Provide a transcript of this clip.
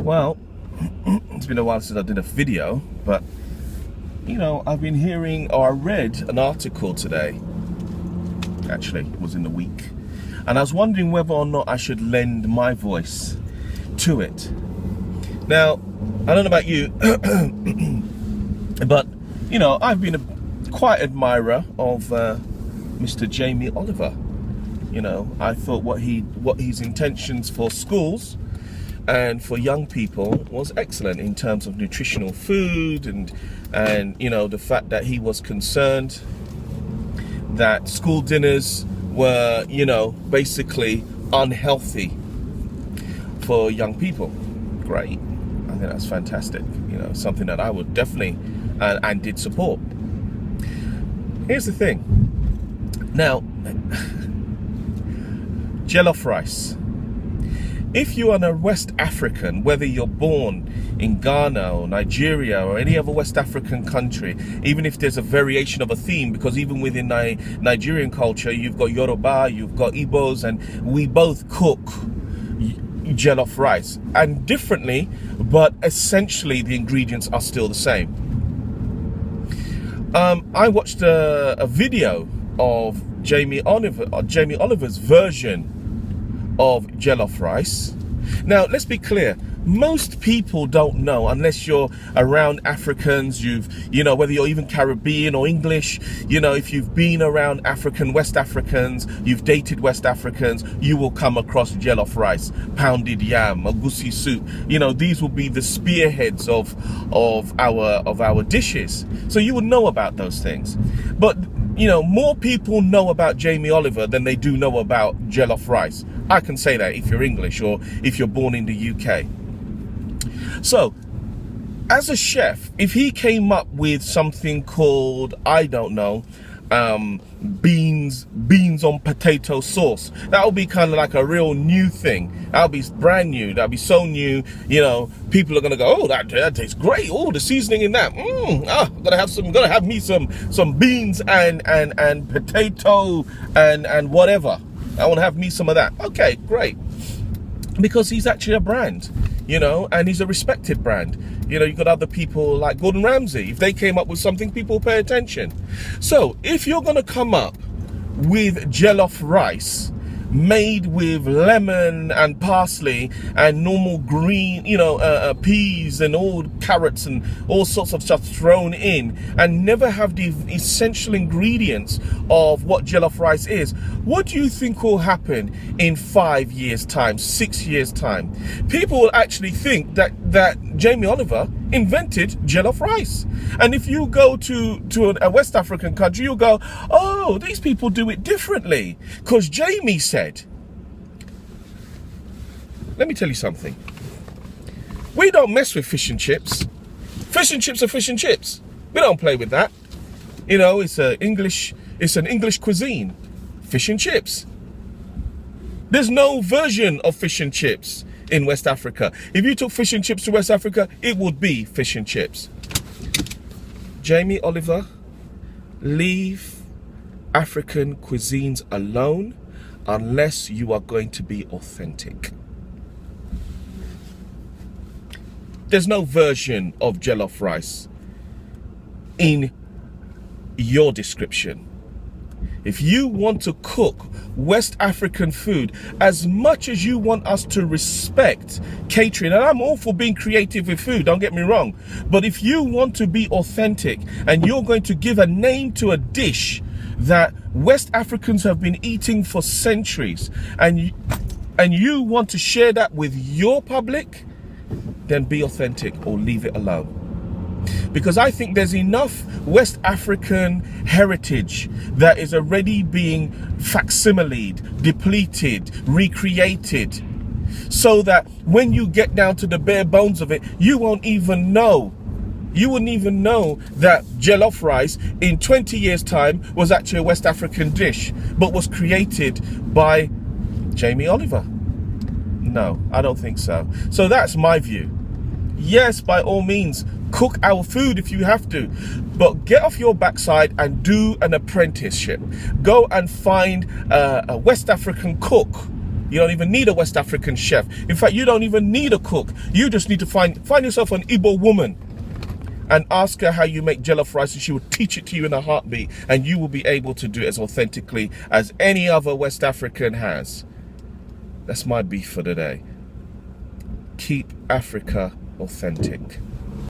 Well, it's been a while since I did a video, but you know, I've been hearing, or I read an article today, actually it was in the week, and I was wondering whether or not I should lend my voice to it. Now, I don't know about you, but you know, I've been a quite admirer of Mr. Jamie Oliver. You know, I thought what his intentions for schools and for young people was excellent in terms of nutritional food, and you know, the fact that he was concerned that school dinners were, you know, basically unhealthy for young people. Great. I think that's fantastic. You know, something that I would definitely and did support. Here's the thing. Now, jollof rice. If you are a West African, whether you're born in Ghana or Nigeria or any other West African country, even if there's a variation of a theme, because even within Nigerian culture, you've got Yoruba, you've got Igbos, and we both cook jollof rice, and differently, but essentially the ingredients are still the same. I watched a video of Jamie Oliver's version of jollof rice. Now, let's be clear. Most people don't know, unless you're around Africans, you know, whether you're even Caribbean or English, you know, if you've been around West Africans, you've dated West Africans, you will come across jollof rice, pounded yam, egusi soup. You know, these will be the spearheads of our dishes. So you will know about those things. But you know, more people know about Jamie Oliver than they do know about jollof rice. I can say that if you're English or if you're born in the UK. So, as a chef, if he came up with something called, I don't know, beans on potato sauce, that would be kind of like a real new thing. That would be brand new. That would be so new, you know, people are gonna go, oh, that tastes great. Oh, the seasoning in that. Gotta have me some beans and potato and whatever. I want to have me some of that. Okay, great. Because he's actually a brand, you know, and he's a respected brand. You know, you've got other people like Gordon Ramsay. If they came up with something, people pay attention. So if you're going to come up with jollof rice made with lemon and parsley and normal green, you know, peas and all carrots and all sorts of stuff thrown in, and never have the essential ingredients of what jollof rice is, what do you think will happen in 5 years time, 6 years time? People will actually think that Jamie Oliver invented jollof rice. And if you go to a West African country, you'll go, oh, these people do it differently because Jamie said. Let me tell you something. We don't mess with fish and chips. Fish and chips are fish and chips. We don't play with that. You know, it's an English cuisine. Fish and chips. There's no version of fish and chips in West Africa. If you took fish and chips to West Africa, it would be fish and chips. Jamie Oliver, leave African cuisines alone unless you are going to be authentic. There's no version of jollof rice in your description. If you want to cook West African food, as much as you want us to respect catering, and I'm all for being creative with food, don't get me wrong, but if you want to be authentic and you're going to give a name to a dish that West Africans have been eating for centuries, and you want to share that with your public, then be authentic or leave it alone. Because I think there's enough West African heritage that is already being facsimiled, depleted, recreated, so that when you get down to the bare bones of it, you won't even know. You wouldn't even know that jollof rice in 20 years' time was actually a West African dish, but was created by Jamie Oliver. No, I don't think so. So that's my view. Yes, by all means, cook our food if you have to, but get off your backside and do an apprenticeship. Go and find a West African cook, You don't even need a West African chef. In fact, you don't even need a cook. You just need to find yourself an Igbo woman and ask her how you make jollof rice, and she will teach it to you in a heartbeat, and you will be able to do it as authentically as any other West African has. That's my beef for today. Keep Africa authentic.